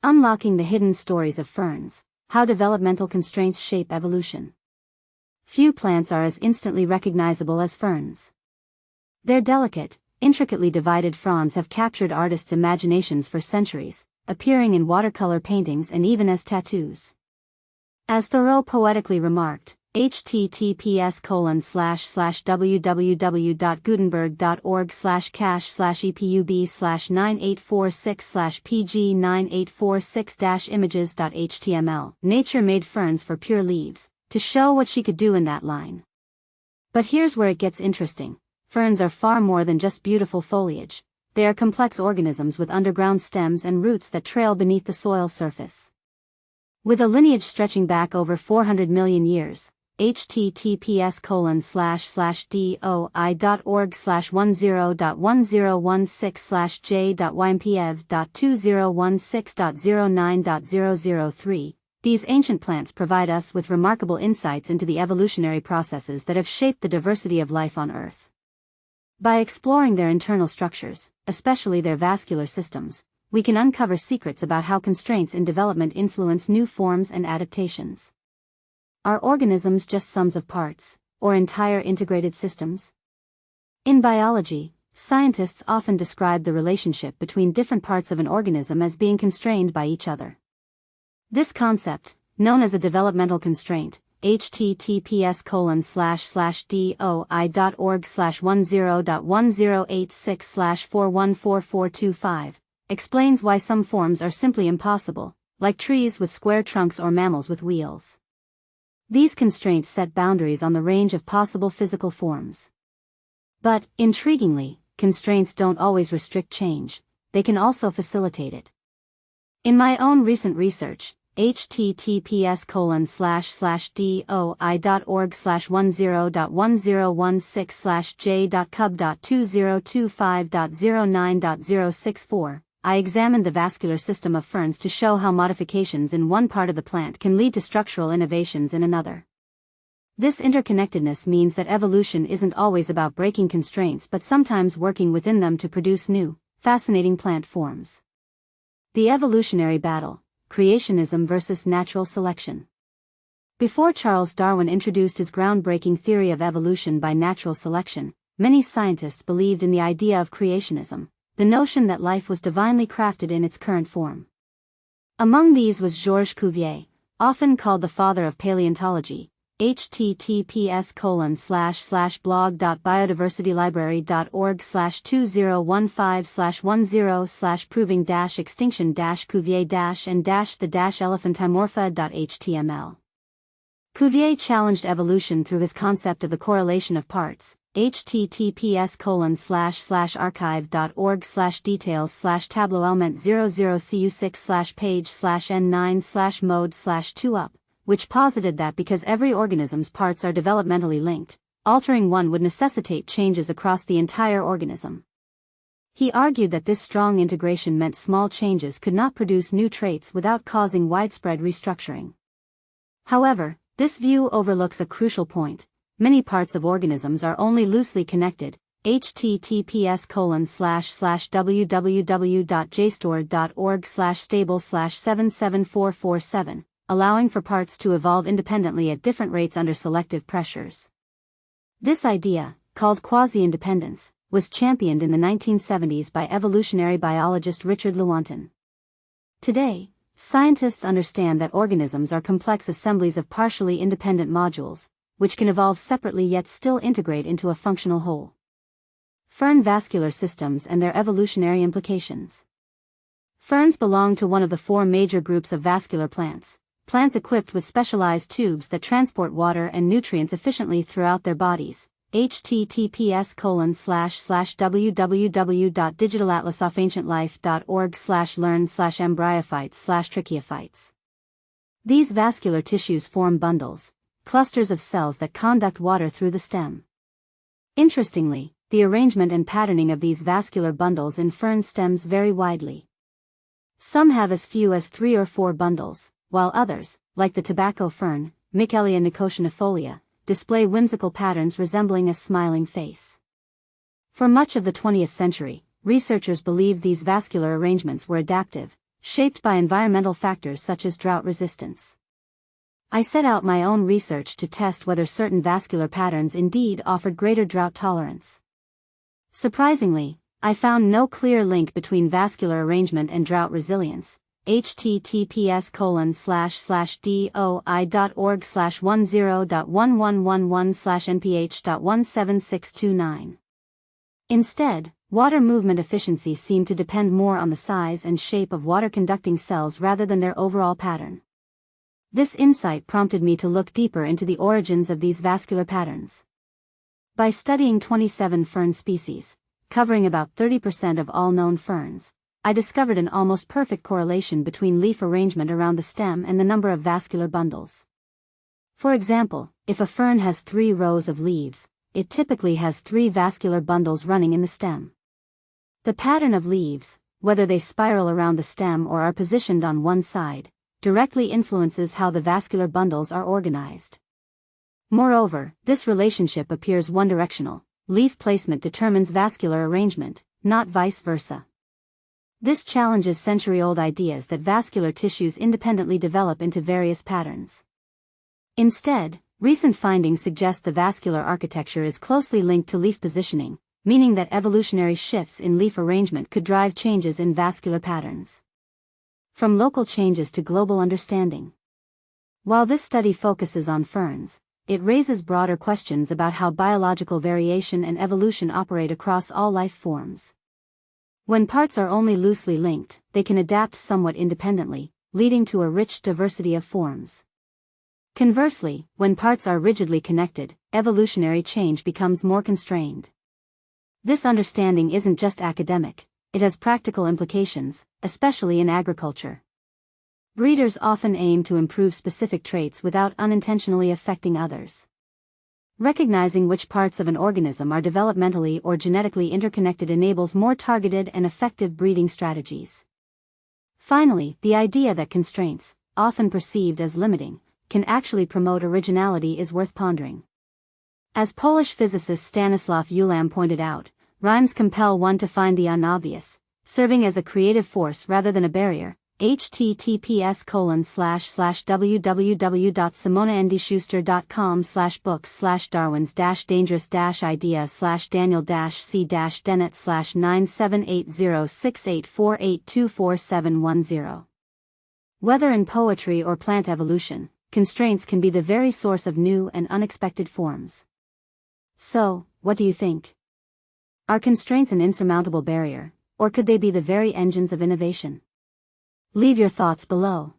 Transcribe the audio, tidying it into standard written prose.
Unlocking the hidden stories of ferns, how developmental constraints shape evolution. Few plants are as instantly recognizable as ferns. Their delicate, intricately divided fronds have captured artists' imaginations for centuries, appearing in watercolor paintings and even as tattoos. As Thoreau poetically remarked, https://www.gutenberg.org/cache/epub/9846/pg9846-images.html, nature made ferns for pure leaves, to show what she could do in that line. But here's where it gets interesting. Ferns are far more than just beautiful foliage. They are complex organisms with underground stems and roots that trail beneath the soil surface. With a lineage stretching back over 400 million years, https://doi.org/1016/j.ympf.2016.09.003, these ancient plants provide us with remarkable insights into the evolutionary processes that have shaped the diversity of life on Earth. By exploring their internal structures, especially their vascular systems, we can uncover secrets about how constraints in development influence new forms and adaptations. Are organisms just sums of parts, or entire integrated systems? In biology, scientists often describe the relationship between different parts of an organism as being constrained by each other. This concept, known as a developmental constraint, https://doi.org/10.1086/414425, explains why some forms are simply impossible, like trees with square trunks or mammals with wheels. These constraints set boundaries on the range of possible physical forms. But, intriguingly, constraints don't always restrict change, they can also facilitate it. In my own recent research, https://doi.org/10.1016/j.cub.2025.09.064, I examined the vascular system of ferns to show how modifications in one part of the plant can lead to structural innovations in another. This interconnectedness means that evolution isn't always about breaking constraints but sometimes working within them to produce new, fascinating plant forms. The evolutionary battle, creationism versus natural selection. Before Charles Darwin introduced his groundbreaking theory of evolution by natural selection, many scientists believed in the idea of creationism, the notion that life was divinely crafted in its current form. Among these was Georges Cuvier, often called the father of paleontology, https://blog.biodiversitylibrary.org/2015-proving-extinction-cuvier-the-elephantimorpha.html. Cuvier challenged evolution through his concept of the correlation of parts, https://archive.org/details/tableau-element006/page/n9/mode/2up, which posited that because every organism's parts are developmentally linked, altering one would necessitate changes across the entire organism. He argued that this strong integration meant small changes could not produce new traits without causing widespread restructuring. However, this view overlooks a crucial point. Many parts of organisms are only loosely connected, https://www.jstore.org/stable/77447, allowing for parts to evolve independently at different rates under selective pressures. This idea, called quasi-independence, was championed in the 1970s by evolutionary biologist Richard Lewontin. Today, scientists understand that organisms are complex assemblies of partially independent modules, which can evolve separately yet still integrate into a functional whole. Fern vascular systems and their evolutionary implications. Ferns belong to one of the four major groups of vascular plants, plants equipped with specialized tubes that transport water and nutrients efficiently throughout their bodies. https://www.digitalatlasofancientlife.org/learn/embryophytes/trichiophytes. These vascular tissues form bundles, clusters of cells that conduct water through the stem. Interestingly, the arrangement and patterning of these vascular bundles in fern stems vary widely. Some have as few as 3 or 4 bundles, while others, like the tobacco fern, Michelia nicotianifolia, display whimsical patterns resembling a smiling face. For much of the 20th century, researchers believed these vascular arrangements were adaptive, shaped by environmental factors such as drought resistance. I set out my own research to test whether certain vascular patterns indeed offered greater drought tolerance. Surprisingly, I found no clear link between vascular arrangement and drought resilience. https://doi.org/10.1111/nph.17629. Instead, water movement efficiency seemed to depend more on the size and shape of water-conducting cells rather than their overall pattern. This insight prompted me to look deeper into the origins of these vascular patterns. By studying 27 fern species, covering about 30% of all known ferns, I discovered an almost perfect correlation between leaf arrangement around the stem and the number of vascular bundles. For example, if a fern has 3 rows of leaves, it typically has 3 vascular bundles running in the stem. The pattern of leaves, whether they spiral around the stem or are positioned on one side, directly influences how the vascular bundles are organized. Moreover, this relationship appears one-directional. Leaf placement determines vascular arrangement, not vice versa. This challenges century-old ideas that vascular tissues independently develop into various patterns. Instead, recent findings suggest the vascular architecture is closely linked to leaf positioning, meaning that evolutionary shifts in leaf arrangement could drive changes in vascular patterns. From local changes to global understanding. While this study focuses on ferns, it raises broader questions about how biological variation and evolution operate across all life forms. When parts are only loosely linked, they can adapt somewhat independently, leading to a rich diversity of forms. Conversely, when parts are rigidly connected, evolutionary change becomes more constrained. This understanding isn't just academic, it has practical implications, especially in agriculture. Breeders often aim to improve specific traits without unintentionally affecting others. Recognizing which parts of an organism are developmentally or genetically interconnected enables more targeted and effective breeding strategies. Finally, the idea that constraints, often perceived as limiting, can actually promote originality is worth pondering. As Polish physicist Stanislaw Ulam pointed out, rhymes compel one to find the unobvious, serving as a creative force rather than a barrier. https://www.simonaandischuster.com/books/darwins-dangerous-idea/daniel-c-dennett/9780684824710. Whether in poetry or plant evolution, constraints can be the very source of new and unexpected forms. So, what do you think? Are constraints an insurmountable barrier, or could they be the very engines of innovation? Leave your thoughts below.